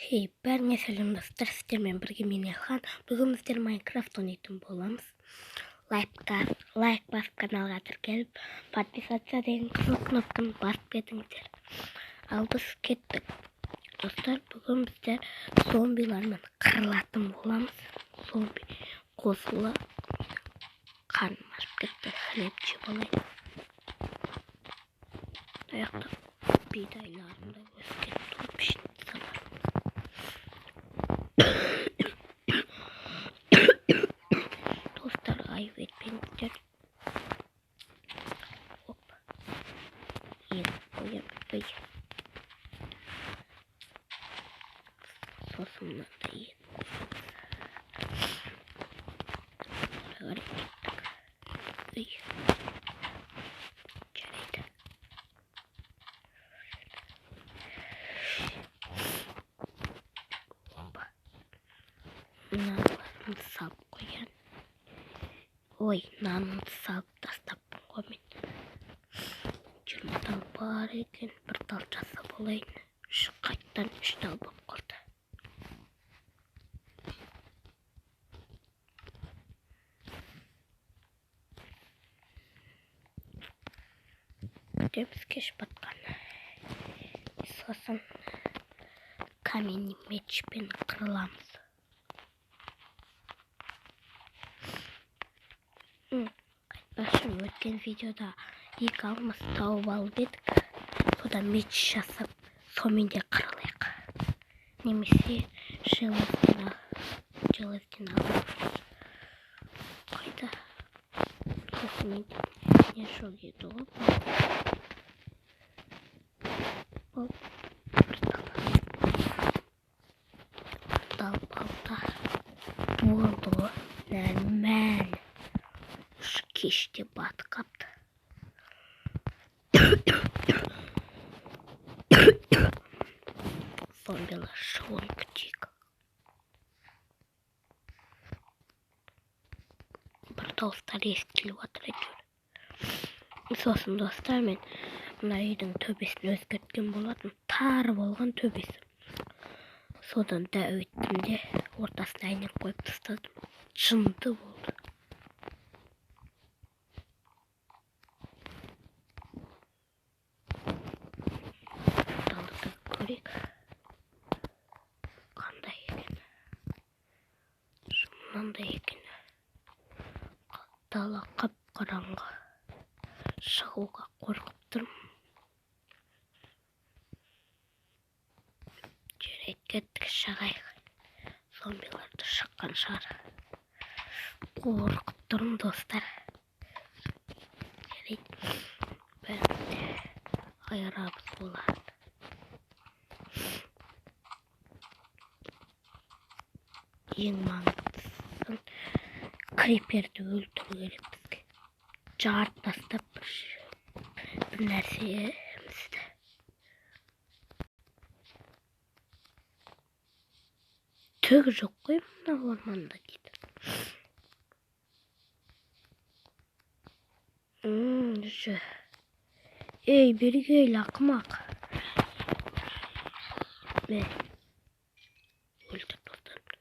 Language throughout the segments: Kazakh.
Хей, бәріңе сәлем достар, сіздермен бірге мен Елхан. Бүгін біздер майнкрафт ойнайтын боламыз. Лайк басып каналға тіркеліп, подписаться деген қызыл кнопканы басып кетіңіздер. Ал біз кеттік. Достар, бүгін біздер зомбилармен қырылатын боламыз. Зомби қосылы қарным ашып кетті, хлеб жеп алайын. Аяқта бидайларымды өскен топ ішінде салар. Достар, айып етпеңіздер. Оп, егіп қоям. Сосымнан да егіп қоям. Жарайды. Нанларымды салып қоян. Ой, нанымды салып тастаппын ғой мен. 20 тал бар екен, бір тал жасап алайын. Қайттан 3 тал болып қалды. Деміз кеш батқан. Сосын каменный мечпен қырыламыз. Қайтпашым, өткен видеода 2 алмас тауып алып едік. Содан меч жасап, сонымен де қырылайық. Немесе железден алып. Қайда? Осымен не жоқ еді ғой. Бұл бір балта болды ғой. Нәмән. Кеште бат қапты. Зомбилар шығуын күтейік. Бір дауыстар естіліп отыр әйтеуір. Сосын достар, мен мына үйдің төбесін өзгерткен болатын. Тары болған төбесі. Содан да өттім де ортасына айнек қойып тастадым. Жынды болды. Қандай екен? Мынандай екен. Дала қап-қараңғы. Шығуға қорқып тұрмын. Жарайды, кеттік, шығайық. Зомбиларды шыққан шығар. Қорқып тұрмын достар. Жарайды, бәрінде айырабыз болады. Ең маңыздысын криперді өлтіру керек бізге. Жарып тастап бір нәрсемізді. Түгі жоқ қой мына орманда дейді. Ей, бері кел, ақымақ. Мен өлтір достарымды.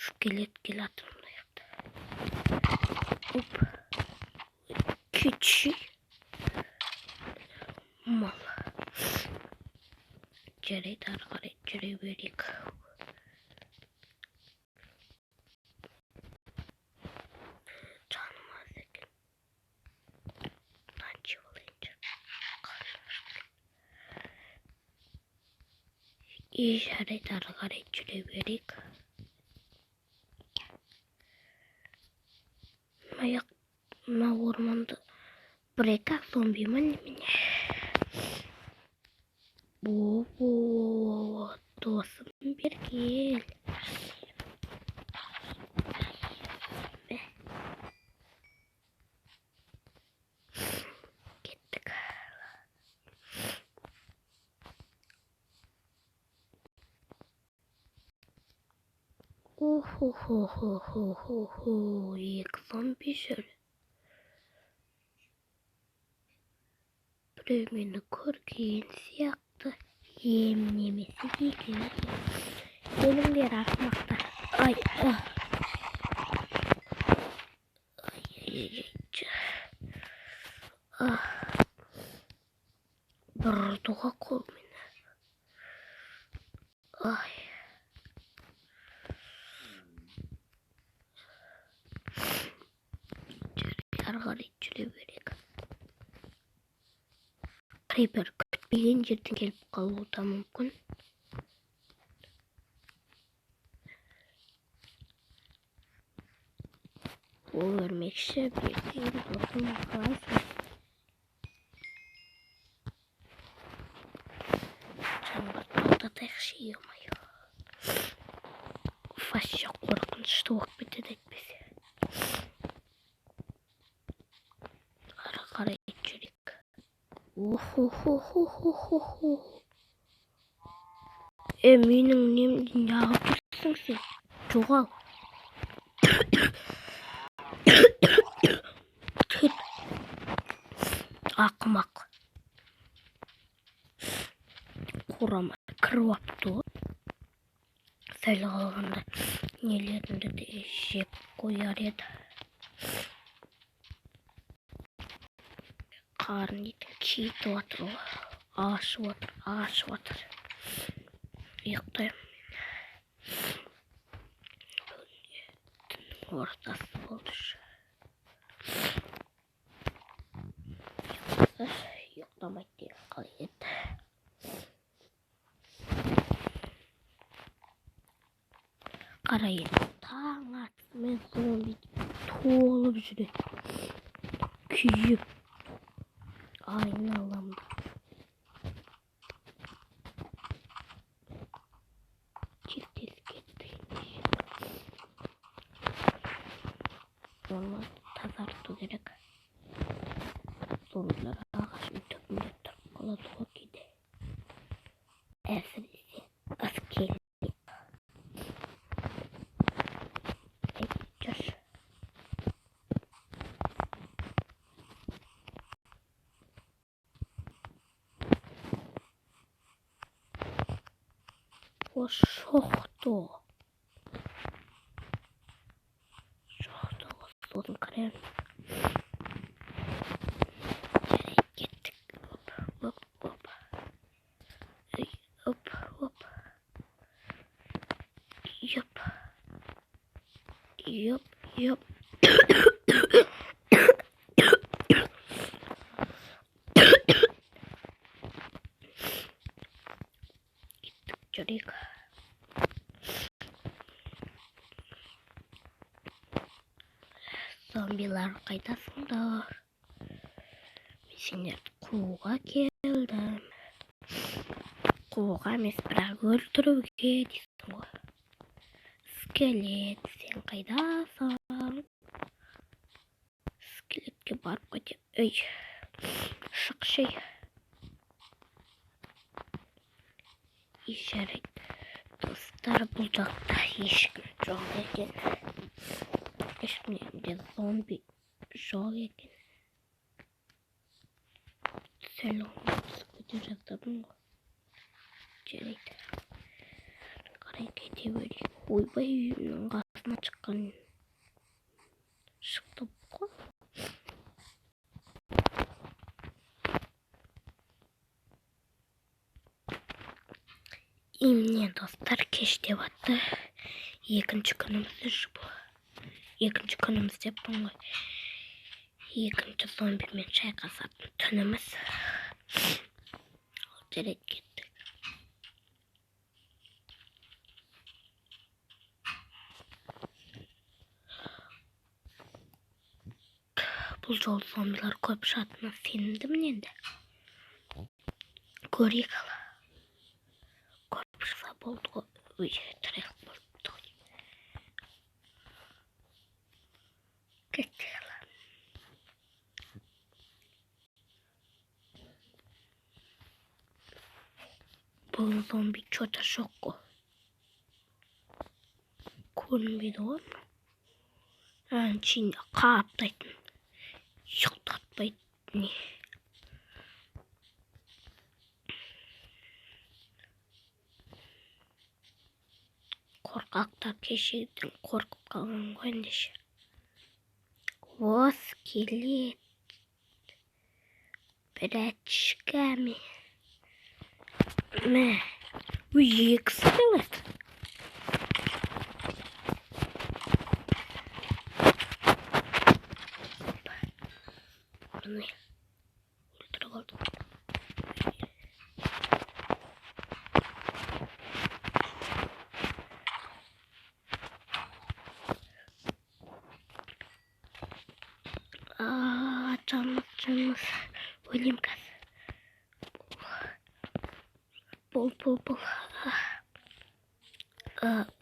Скелет келатыр мына жақта. Оп. Кетші. Мал. Жарайды, ары қарай жүре берейік. Жаным аз екен. Нан жеп алайын. Жарайды, ары қарай жүре берейік. Мына орманды бір-екі зомби ма немене? Досым, бері кел. Кеттік. Екі зомби жүр. Біреу мені көрген сияқты. Немесе екеуі. Gelingler ahmaklar. Ay. Burduğa kol mene. Ay. Yargar içili verek. Creeper kütmeyen жерден келіп қалуы да мүмкін. Ол өрмекші берген досым қалайсың? Жаңбырды тоқтатайықшы, ей-май. Вообще қорқынышты болып кетеді әйтпесе. Ары қарай жүрек. Охо-хо-хо-хо-хо-хо. Менің немді неғып тұрсың сен? Жоғал. Ақымақ. Қорама кіріп апты. Сәл қалғанда нелерімді де жеп қояр еді. Қарын етін кейтіп отыр ғой. Ашып отыр. Ұйықтаймын. Түннің ортасы болды. Ұйықтамайды деген қалай еді. Қарай еді. Таң атысымен зомби толып жүреді. Күйіп. Айналамды. Кеттес кетті. Оны тазарту керек. Зомбилар ағаштың түбінде тұрып қалады ғой кейде. Әсіресе әскерлер. Жүрші. Шоқты. Сосын кірем. Жарайды, кеттік. Оп. Йоп. Кеттік, жүрейік. Зомбилар қайдасыңдар? Мен сендерді қууға келдім. Қууға емес, бірақ өлтіруге дейсің ғой. Скелет, сен қайдасың? Скелетке барып қайтем. Ой, шықшай. Жарайды. Достар, бұл жақта ешкім жоқ екен. Ешкімде зомби жоқ екен. Сәл оңтысып өте жаздадым ғой. Жарайды. Қарай кете берейік. Ойбай, үйімнің қасына шықты ғой. Міне достар, кеш деп атты. Екінші күніміз деппін ғой. Екінші зомбимен шайқасатын түніміз. Жарайды, кеттік. Бұл жол зомбилар көп жатына сенімдім енді. Көрейік ала. Көріп шықса болды ғой. Ой, тірек болды ғой. Кеттік ала. Бұл зомби что-то жоқ қой. Көрінбейді ғой. Әншейін қаптайтын. Ұйықтатпайтын. қорқақтар кешеден қорқып қалған ғой ендеше. О, скелет. Брачками. Мә. Ой, екі скелет. Міне. Өлтіріп алдым. Canımız. Öleyim kız. Bol.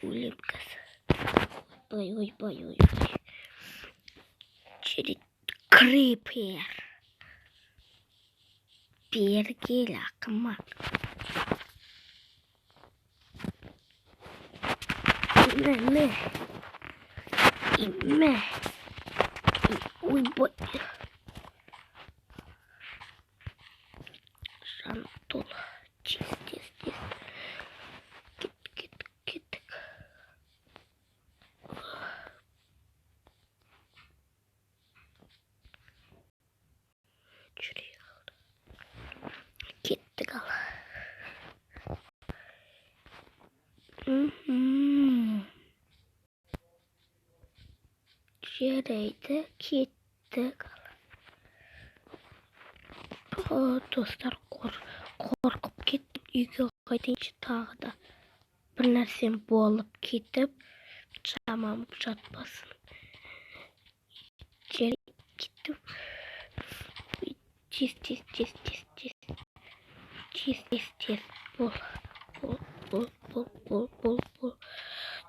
Öleyim kız. Ой. Через крипер. Бергел ақымақ. Мә. Ой. Жантул. Тез. Кеттік. Жүрек. Кеттік ал. Жарайды, кеттік ал. Достар, қорқып кеттік. Үйге қайтайыншы тағы да. Бір нәрсем болып кетіп, шамам жатпасын. Жарайды, кеттік. Тез. Бол.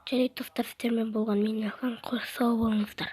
Жарайды, достар, сіздермен болған мен Елхан. Сау болыңыздар.